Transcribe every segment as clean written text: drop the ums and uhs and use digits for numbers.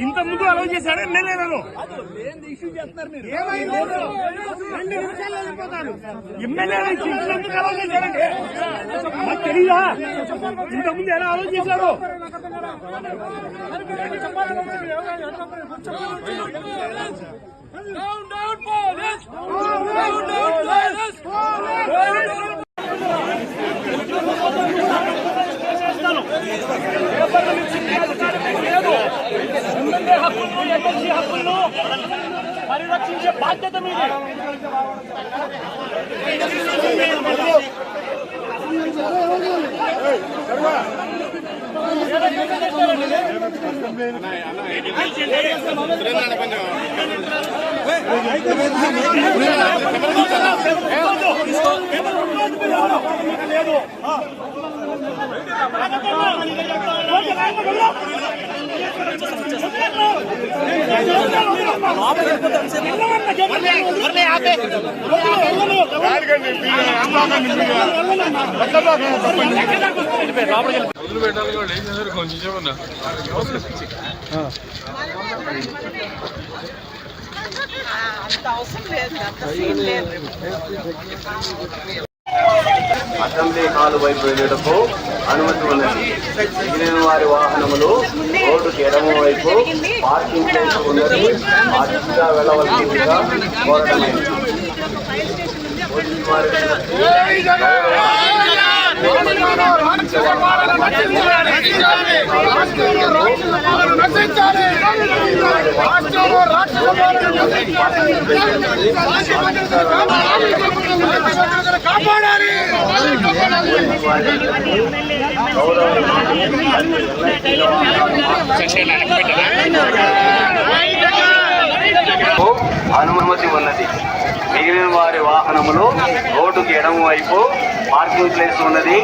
ఇంత ముందు అలౌ చేశాడు ఎమ్మెల్యేలను. ఎమ్మెల్యేలు ఎందుకు అలౌ చేశాడండి మాకు తెలియదా? ఇంత ముందు ఎలా అలౌ చేశారు? హక్కులను పరిరక్షించే బాధ్యత మీది. అసెంబ్లీ హాల్ వైపు వెళ్ళటకు అనుమతి ఉన్నది. మిగిలిన వారి వాహనములు రోడ్డుకి ఎడమ వైపు పార్కింగ్ ప్లేస్ ఉన్నది. ఆ దిశగా వెళ్ళవలసిందిగా కోరడమైంది. అనుమతి ఉన్నది. మిగిలిన వారి వాహనములు రోడ్డుకి ఎడమ వైపు పార్కింగ్ ప్లేస్ ఉన్నది.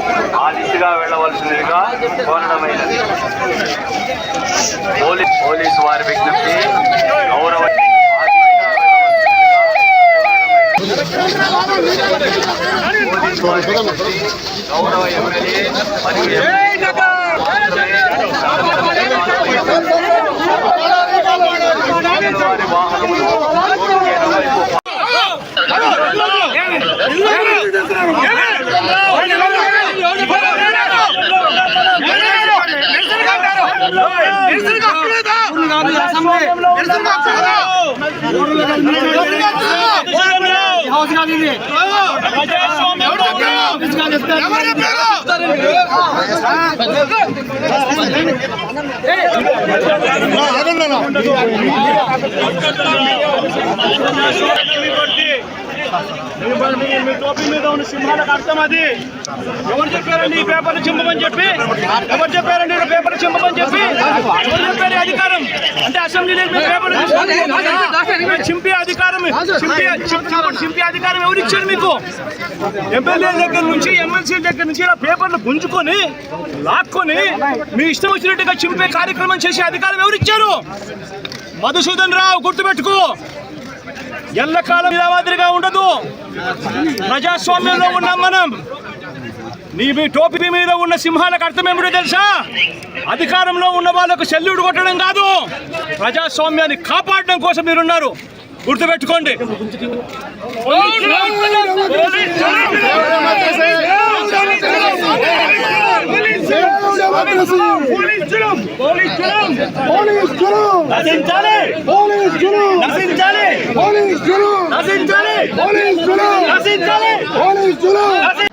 ఆ దిశగా వెళ్ళవలసిందిగా కోరడమైనది. పోలీసు వారి విజ్ఞప్తి గౌరవ ఎమ్మెల్యే మరియు వారి వాహనములు రోడ్డుకి ఎడమ వైపు మీ టోపీ మీద ఉన్న సింహాలకు అర్థం అది. ఎవరు చెప్పారండి ఈ పేపర్లు చింపమని చెప్పి? ఎవరు చెప్పారండి పేపర్లు చింపమని చెప్పి? ఎవరు చెప్పారు అధికారం? అంటే అసెంబ్లీలో పేపర్ చింపే అధికారం చింపే అధికారం ఎవరు ఇచ్చారు మీకు? ఎమ్మెల్యే దగ్గర నుంచి ఎమ్మెల్సీ దగ్గర నుంచి ఇలా పేపర్లు గుంజుకొని లాక్కొని మీ ఇష్టం వచ్చినట్టుగా చింపే కార్యక్రమం చేసే అధికారం ఎవరు ఇచ్చారు? మధుసూదన్ రావు, గుర్తుపెట్టుకో, ఎల్లకాలం ఇలా మాదిరిగా ఉండదు. ప్రజాస్వామ్యంలో ఉన్నాం మనం. మీ టోపీ మీద ఉన్న సింహాలకు అర్థం ఏమిటో తెలుసా? అధికారంలో ఉన్న వాళ్ళకు సెల్యూట్ కొట్టడం కాదు, ప్రజాస్వామ్యాన్ని కాపాడడం కోసం మీరున్నారు. గుర్తుపెట్టుకోండి.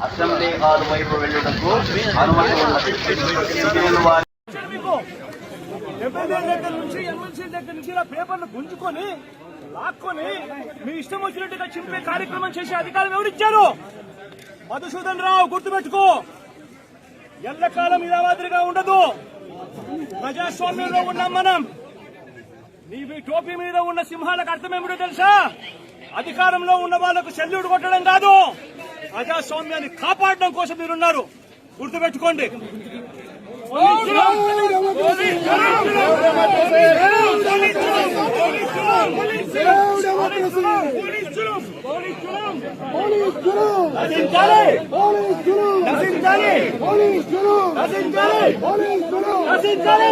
అసెంబ్లీ హాల్ వైపు వెళ్ళటకు అనుమతి ఉన్నది. ఎమ్మెల్యే దగ్గర నుంచి ఎమ్మెల్సీ దగ్గర నుంచి ఇలా పేపర్లు గుంజుకొని లాక్కొని మీ ఇష్టం వచ్చినట్టుగా చింపే కార్యక్రమం చేసే అధికారం ఎవరిచ్చారు? మధుసూదన్ రావు, గుర్తుపెట్టుకో, ఎల్లకాలం ఇలా మాదిరిగా ఉండదు. ప్రజాస్వామ్యంలో ఉన్నాం మనం. మీ టోపీ మీద ఉన్న సింహాలకు అర్థం ఏమిటో తెలుసా? అధికారంలో ఉన్న వాళ్ళకు సెల్యూట్ కొట్టడం కాదు, ప్రజాస్వామ్యాన్ని కాపాడడం కోసం మీరున్నారు. గుర్తుపెట్టుకోండి. నశించాలి